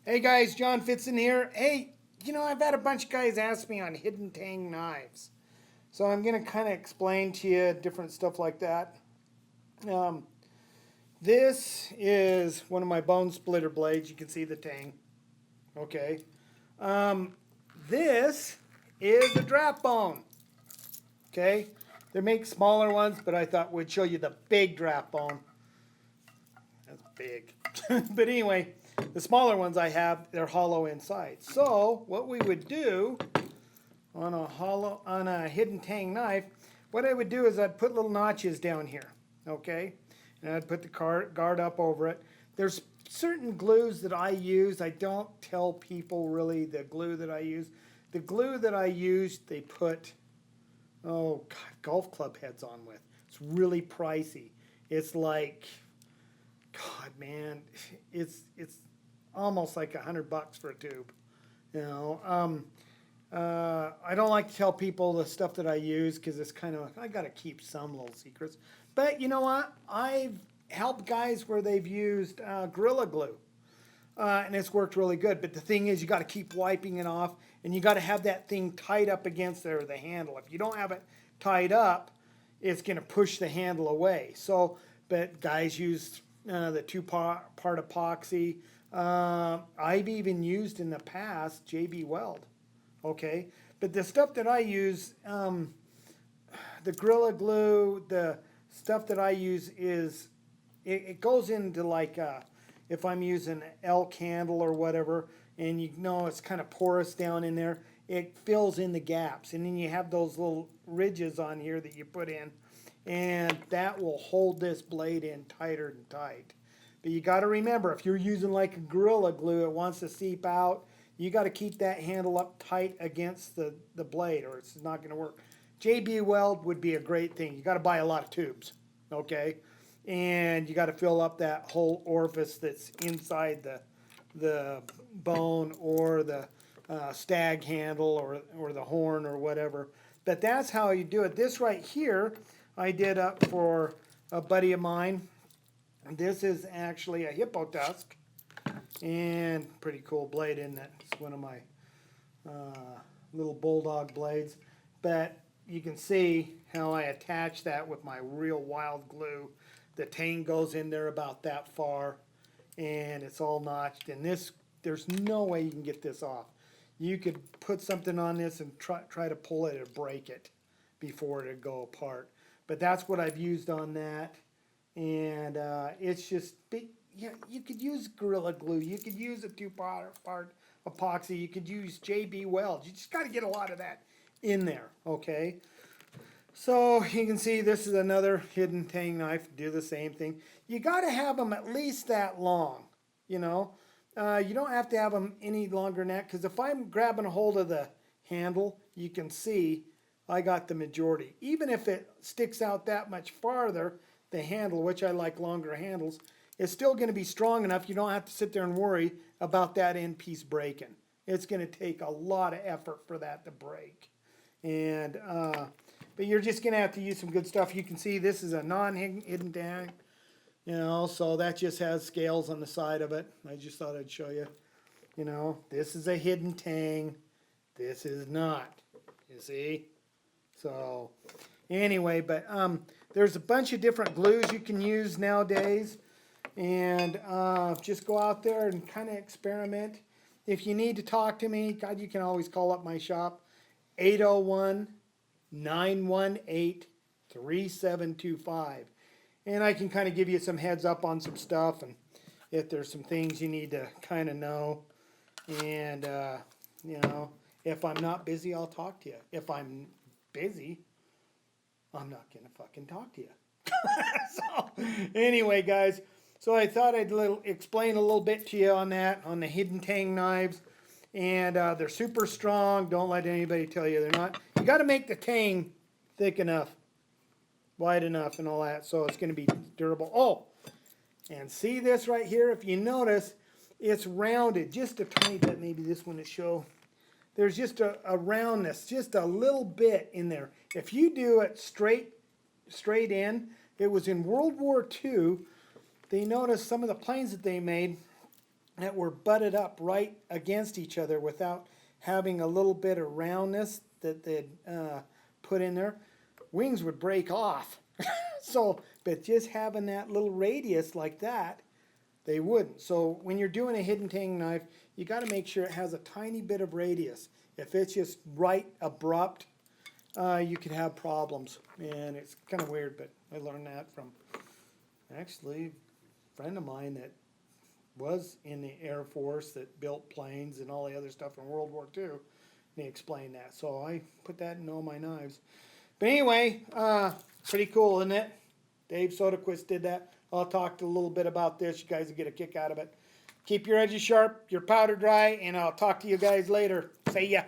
Hey guys, John Fitzen here. Hey, I've had a bunch of guys ask me on hidden Tang knives. So I'm going to kind of explain to you different stuff like that. Um, this is one of my bone splitter blades. You can see the Tang. Okay. Um, this is a draft bone. Okay. They make smaller ones, but I thought we'd show you the big draft bone. That's big. But anyway, the smaller ones I have, they're hollow inside. So what we would do on a hidden Tang knife, what I would do is I'd put little notches down here, okay? And I'd put the guard up over it. There's certain glues that I use. I don't tell people really the glue that I use. The glue that I use, they put, oh God, golf club heads on with. It's really pricey. It's like, God, man, it's almost like $100 for a tube. You know, I don't like to tell people the stuff that I use because it's kind of I got to keep some little secrets. But you know what? I've helped guys where they've used Gorilla Glue, and it's worked really good. But the thing is, you got to keep wiping it off, and you got to have that thing tied up against there, the handle. If you don't have it tied up, it's going to push the handle away. So, but guys use the two-part epoxy. I've even used in the past JB Weld. Okay, but the stuff that I use, the Gorilla Glue, the stuff that I use is, it goes into like, if I'm using elk handle or whatever, and you know it's kind of porous down in there, it fills in the gaps. And then you have those little ridges on here that you put in, and that will hold this blade in tighter and tight. But you got to remember, if you're using like a Gorilla Glue, it wants to seep out. You got to keep that handle up tight against the blade or it's not going to work. JB Weld would be a great thing. You got to buy a lot of tubes, okay? And you got to fill up that whole orifice that's inside the bone or the stag handle or the horn or whatever. But that's how you do it. This right here, I did up for a buddy of mine. This is actually a hippo tusk. And pretty cool blade, isn't it? It's one of my little bulldog blades. But you can see how I attach that with my real wild glue. The Tang goes in there about that far, and it's all notched. And this, there's no way you can get this off. You could put something on this and try to pull it or break it before it go apart. But that's what I've used on that. And it's just big. Yeah, you could use Gorilla Glue. You could use a two-part epoxy. You could use JB Weld. You just got to get a lot of that in there, okay? So you can see this is another hidden Tang knife. Do the same thing. You got to have them at least that long, you know. You don't have to have them any longer than that because if I'm grabbing a hold of the handle, you can see I got the majority. Even if it sticks out that much farther, the handle, which I like longer handles, it's still going to be strong enough you don't have to sit there and worry about that end piece breaking. It's going to take a lot of effort for that to break. And but you're just going to have to use some good stuff. You can see this is a non-hidden Tang, you know, so that just has scales on the side of it. I just thought I'd show you. You know, this is a hidden Tang. This is not. You see? So anyway, but there's a bunch of different glues you can use nowadays. And just go out there and kind of experiment. If you need to talk to me, God, you can always call up my shop, 801-918-3725. And I can kind of give you some heads up on some stuff and if there's some things you need to kind of know. And, you know, if I'm not busy, I'll talk to you. If I'm busy, I'm not going to fucking talk to you. So, anyway, guys. So I thought I'd explain a little bit to you on that, on the hidden Tang knives. And they're super strong. Don't let anybody tell you they're not. You got to make the Tang thick enough, wide enough, and all that. So it's going to be durable. Oh, and see this right here? If you notice, it's rounded just a tiny bit. Maybe this one to show. There's just a roundness, just a little bit in there. If you do it straight in, it was in World War II. They noticed some of the planes that they made, that were butted up right against each other without having a little bit of roundness that they'd put in there, wings would break off. So, but just having that little radius like that, they wouldn't. So when you're doing a hidden tang knife, you got to make sure it has a tiny bit of radius. If it's just right abrupt, you could have problems. And it's kind of weird, but I learned that from actually a friend of mine that was in the Air Force that built planes and all the other stuff in World War II. And he explained that. So I put that in all my knives. But anyway, pretty cool, isn't it? Dave Soderquist did that. I'll talk a little bit about this. You guys will get a kick out of it. Keep your edges sharp, your powder dry, and I'll talk to you guys later. See ya.